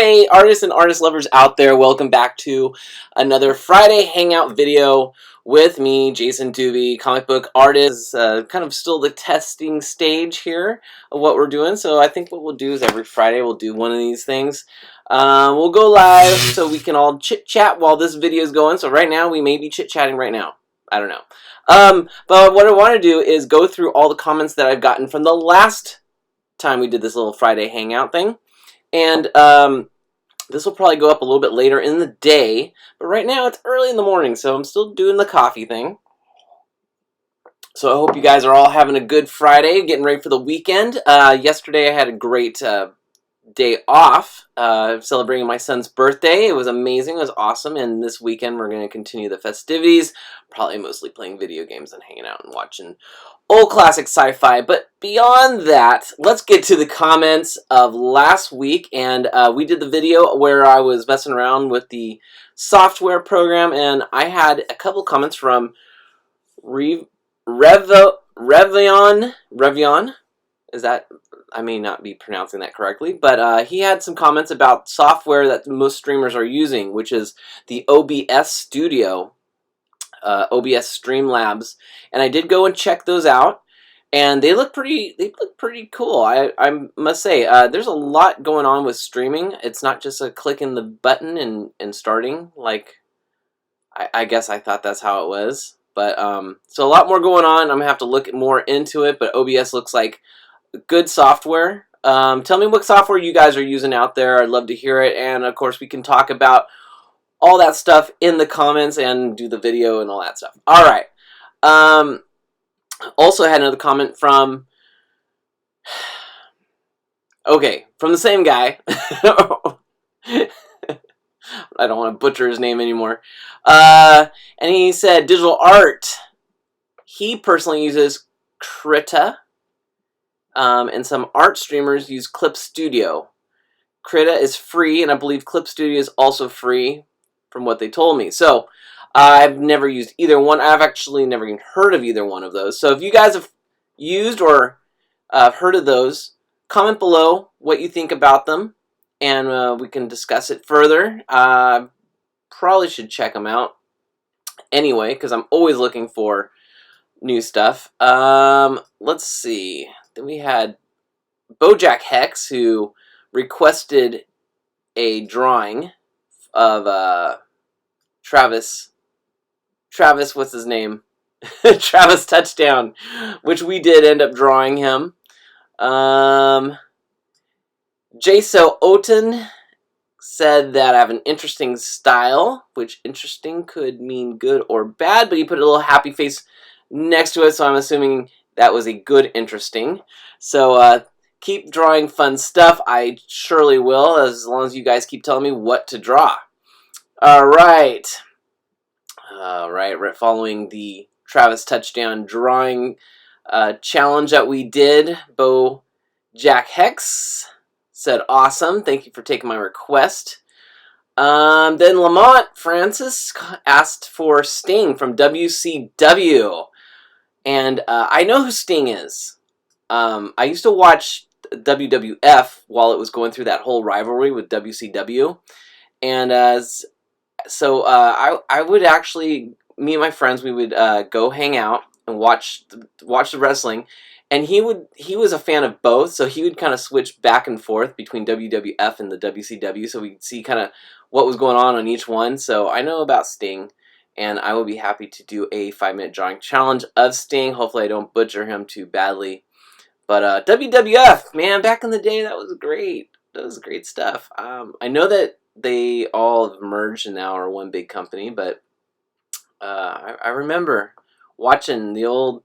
Hey, artists and artist lovers out there, welcome back to another Friday Hangout video with me, Jason Dube, comic book artist. Kind of still the testing stage here of what we're doing, so I think what we'll do is every Friday we'll do one of these things. We'll go live so we can all chit-chat while this video is going, so right now we may be chit-chatting right now. I don't know. But what I want to do is go through all the comments that I've gotten from the last time we did this little Friday Hangout thing. And this will probably go up a little bit later in the day, but right now it's early in the morning, so I'm still doing the coffee thing. So I hope you guys are all having a good Friday, getting ready for the weekend. Yesterday I had a great day off, celebrating my son's birthday. It was amazing, it was awesome, and this weekend we're going to continue the festivities, probably mostly playing video games and hanging out and watching old classic sci-fi. But beyond that, let's get to the comments of last week. And we did the video where I was messing around with the software program, and I had a couple comments from Revion. Is that, I may not be pronouncing that correctly, but he had some comments about software that most streamers are using, which is the OBS Studio, OBS Streamlabs, and I did go and check those out, and they look pretty cool. I must say, there's a lot going on with streaming. It's not just a clicking the button and starting, like I guess I thought that's how it was. But so a lot more going on. I'm gonna have to look more into it, but OBS looks like good software. Tell me what software you guys are using out there. I'd love to hear it, and of course we can talk about all that stuff in the comments and do the video and all that stuff. All right. Also had another comment from, okay, from the same guy. I don't want to butcher his name anymore. And he said digital art. He personally uses Krita, and some art streamers use Clip Studio. Krita is free, and I believe Clip Studio is also free, from what they told me. So I've never used either one. I've actually never even heard of either one of those. So if you guys have used or heard of those, comment below what you think about them, and we can discuss it further. Probably should check them out anyway, because I'm always looking for new stuff. Let's see. Then we had Bojack Hex, who requested a drawing of Travis, what's his name? Travis Touchdown, which we did end up drawing him. Jaso Oten said that I have an interesting style, which interesting could mean good or bad, but he put a little happy face next to it, so I'm assuming that was a good interesting. So keep drawing fun stuff. I surely will, as long as you guys keep telling me what to draw. All right. Following the Travis Touchdown drawing challenge that we did, Bo Jack Hex said, awesome. Thank you for taking my request. Then Lamont Francis asked for Sting from WCW. And I know who Sting is. I used to watch WWF while it was going through that whole rivalry with WCW. And so I would actually, me and my friends, we would go hang out and watch the wrestling, and he was a fan of both, so he would kind of switch back and forth between WWF and the WCW, so we'd see kind of what was going on each one. So I know about Sting, and I will be happy to do a 5-minute drawing challenge of Sting. Hopefully I don't butcher him too badly. But WWF, man, back in the day, that was great. That was great stuff. I know that they all have merged and now are one big company, but I remember watching the old,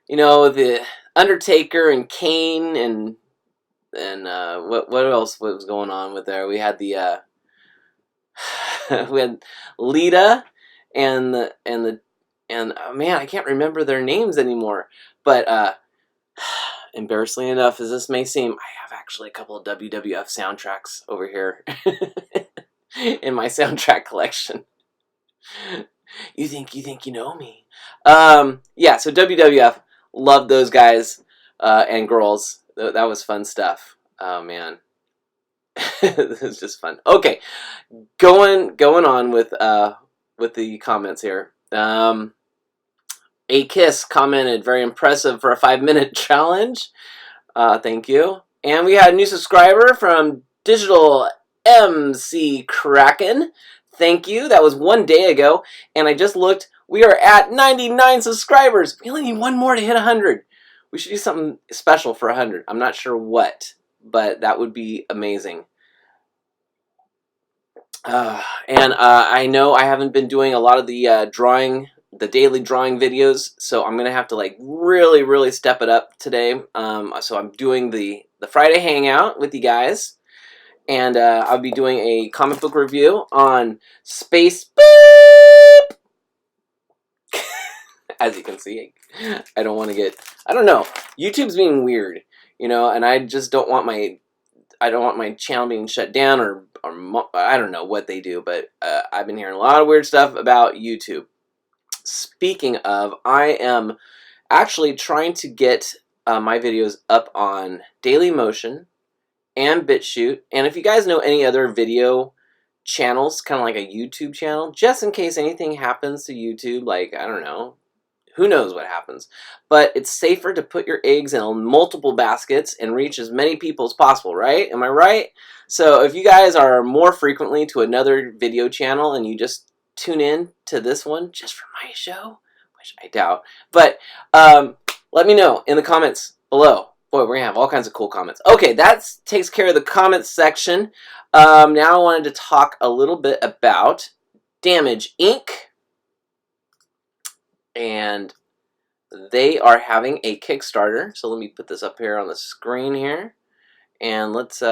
the Undertaker and Kane and what else was going on with there? We had the we had Lita and man, I can't remember their names anymore. But embarrassingly enough, as this may seem, I have actually a couple of WWF soundtracks over here in my soundtrack collection. You think you know me? Yeah. So WWF, loved those guys and girls. That was fun stuff. Oh man. This is just fun. Okay, going on with the comments here. A Kiss commented, very impressive for a 5-minute challenge. Thank you. And we had a new subscriber from Digital MC Kraken. Thank you. That was 1 day ago. And I just looked. We are at 99 subscribers. We only need one more to hit 100. We should do something special for 100. I'm not sure what, but that would be amazing. And I know I haven't been doing a lot of the the daily drawing videos, so I'm gonna have to like really step it up today. So I'm doing the Friday hangout with you guys, and I'll be doing a comic book review on Space Boop. As you can see, I don't want to get. I don't know. YouTube's being weird, you know, and I just don't want my. I don't want my channel being shut down or I don't know what they do, but I've been hearing a lot of weird stuff about YouTube. Speaking of, I am actually trying to get my videos up on Dailymotion and BitChute. And if you guys know any other video channels, kind of like a YouTube channel, just in case anything happens to YouTube, like, I don't know, who knows what happens. But it's safer to put your eggs in multiple baskets and reach as many people as possible, right? Am I right? So if you guys are more frequently to another video channel and you just tune in to this one just for my show, which I doubt, but let me know in the comments below. Boy, we're going to have all kinds of cool comments. Okay, that takes care of the comments section. Now I wanted to talk a little bit about Damage Inc. And they are having a Kickstarter. So let me put this up here on the screen here, and let's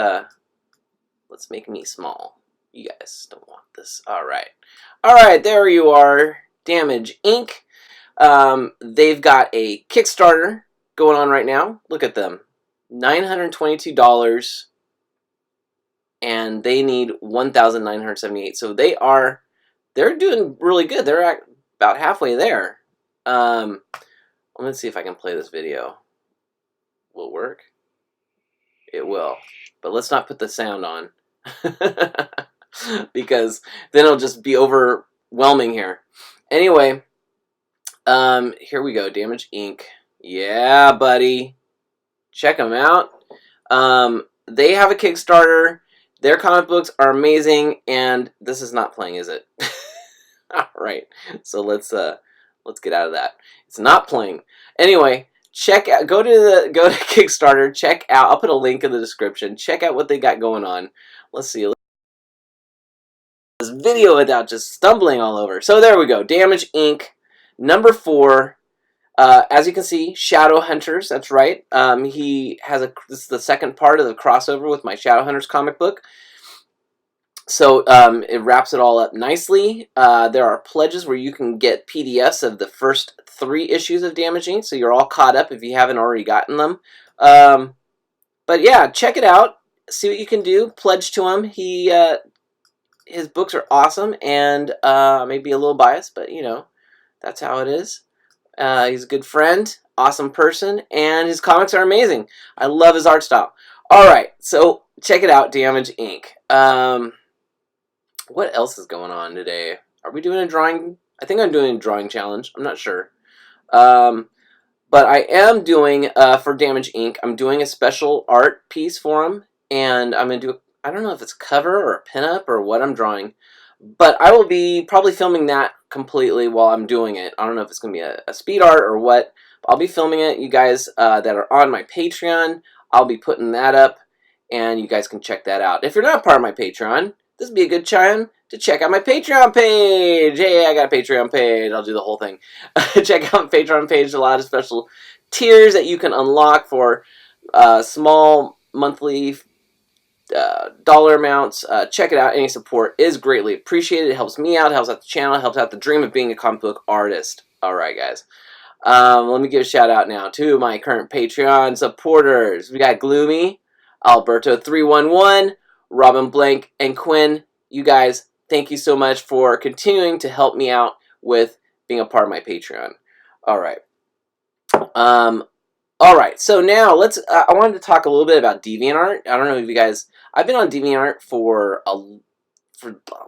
make me small. You guys don't want this. All right, there you are. Damage Inc. They've got a Kickstarter going on right now. Look at them, $922, and they need 1,978. So they're doing really good. They're at about halfway there. Let's see if I can play this video. Will it work? It will. But let's not put the sound on. Because then it'll just be overwhelming here. Anyway, here we go. Damage Inc. Yeah, buddy. Check them out. They have a Kickstarter. Their comic books are amazing, and this is not playing, is it? All right. So let's get out of that. It's not playing. Anyway, check out. Go to Kickstarter. Check out. I'll put a link in the description. Check out what they got going on. Let's see. This video without just stumbling all over. So there we go. Damage Inc. Number 4. As you can see, Shadow Hunters. That's right. He has this is the second part of the crossover with my Shadow Hunters comic book. So it wraps it all up nicely. There are pledges where you can get PDFs of the first 3 issues of Damage Inc. So you're all caught up if you haven't already gotten them. But yeah, check it out. See what you can do. Pledge to him. His books are awesome, and maybe a little biased, but you know, that's how it is. He's a good friend, awesome person, and his comics are amazing. I love his art style. All right, so check it out, Damage Inc. What else is going on today? Are we doing a drawing? I think I'm doing a drawing challenge. I'm not sure. But I am doing, for Damage Inc., I'm doing a special art piece for him. And I'm going to do, I don't know if it's cover or a pinup or what I'm drawing. But I will be probably filming that completely while I'm doing it. I don't know if it's going to be a speed art or what. I'll be filming it. You guys that are on my Patreon, I'll be putting that up. And you guys can check that out. If you're not part of my Patreon, this would be a good time to check out my Patreon page. Hey, I got a Patreon page. I'll do the whole thing. Check out my Patreon page. A lot of special tiers that you can unlock for small monthly dollar amounts. Check it out. Any support is greatly appreciated. It helps me out. It helps out the channel. It helps out the dream of being a comic book artist. All right, guys. Let me give a shout out now to my current Patreon supporters. We got Gloomy, Alberto311, Robin Blank, and Quinn. You guys, thank you so much for continuing to help me out with being a part of my Patreon. All right. All right. So now let's. I wanted to talk a little bit about DeviantArt. I don't know if you guys. I've been on DeviantArt for a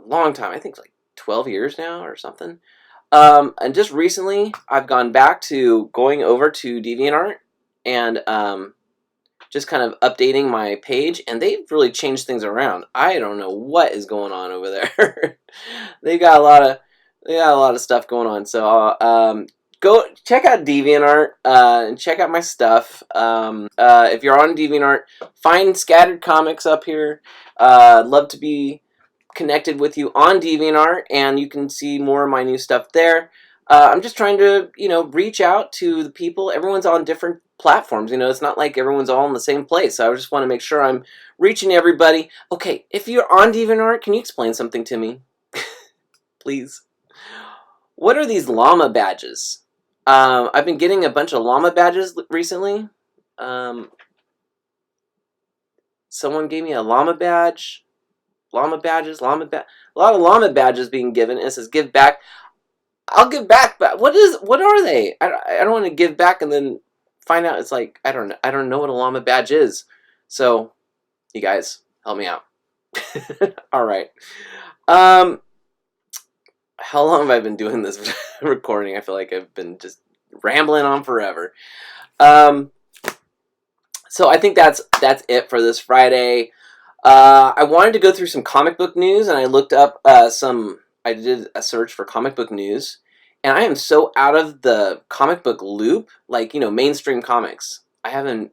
long time. I think like 12 years now or something. And just recently, I've gone back to going over to DeviantArt and just kind of updating my page, and they've really changed things around. I don't know what is going on over there. they got a lot of stuff going on. So go check out DeviantArt and check out my stuff. If you're on DeviantArt, find Scattered Comics up here. I'd love to be connected with you on DeviantArt, and you can see more of my new stuff there. I'm just trying to, reach out to the people. Everyone's on different platforms. It's not like everyone's all in the same place. So I just want to make sure I'm reaching everybody. Okay, if you're on DeviantArt, can you explain something to me? Please. What are these Llama Badges? I've been getting a bunch of Llama Badges recently. Someone gave me a Llama Badge. Llama Badges, a lot of Llama Badges being given. It says give back. I'll give back, but what are they? I don't want to give back and then find out it's like I don't know what a Llama Badge is. So, you guys, help me out. All right. How long have I been doing this recording? I feel like I've been just rambling on forever. So I think that's it for this Friday. I wanted to go through some comic book news, and I looked up I did a search for comic book news, and I am so out of the comic book loop, like, mainstream comics. I'm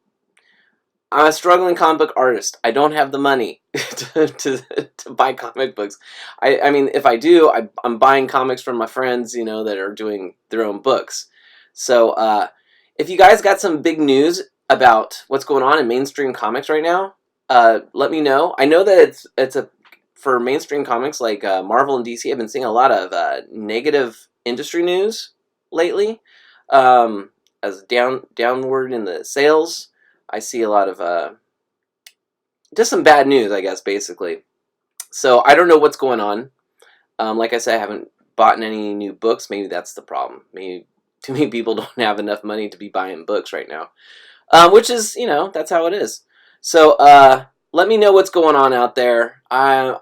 a struggling comic book artist. I don't have the money to buy comic books. I mean, if I do, I'm buying comics from my friends, that are doing their own books. So if you guys got some big news about what's going on in mainstream comics right now, let me know. I know that it's for mainstream comics like Marvel and DC. I've been seeing a lot of negative industry news lately, as downward in the sales. I see a lot of just some bad news, I guess, basically. So I don't know what's going on. Like I said, I haven't bought any new books. Maybe that's the problem. Maybe too many people don't have enough money to be buying books right now, which is, that's how it is. So let me know what's going on out there. I'm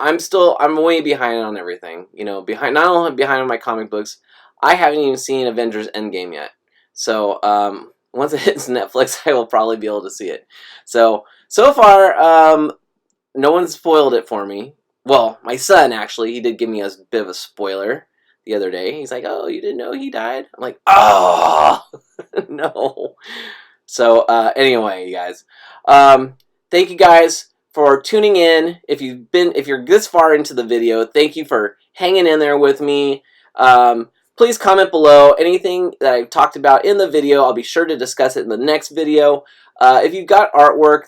way behind on everything. Not only behind on my comic books, I haven't even seen Avengers Endgame yet. So once it hits Netflix, I will probably be able to see it. So far, no one spoiled it for me. Well, my son, actually, he did give me a bit of a spoiler the other day. He's like, "Oh, you didn't know he died?" I'm like, "Oh, no." So anyway, you guys, thank you guys for tuning in. If you're this far into the video, thank you for hanging in there with me. Please comment below anything that I've talked about in the video. I'll be sure to discuss it in the next video. If you've got artwork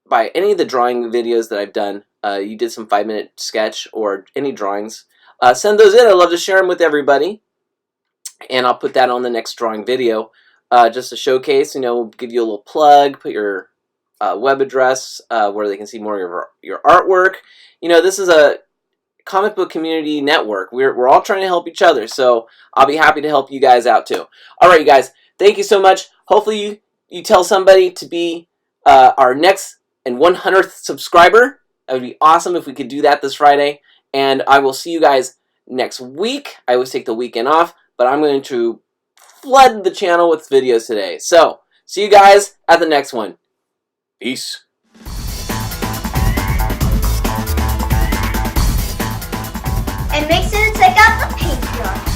by any of the drawing videos that I've done, you did some 5-minute sketch or any drawings, send those in. I'd love to share them with everybody, and I'll put that on the next drawing video, just to showcase. Give you a little plug. Put your web address where they can see more of your artwork. This is a comic book community network. We're all trying to help each other, so I'll be happy to help you guys out too. All right, you guys, thank you so much. Hopefully you tell somebody to be our next and 100th subscriber. That would be awesome if we could do that this Friday. And I will see you guys next week. I always take the weekend off, but I'm going to flood the channel with videos today. So see you guys at the next one. Peace. And make sure to check out the Patreon.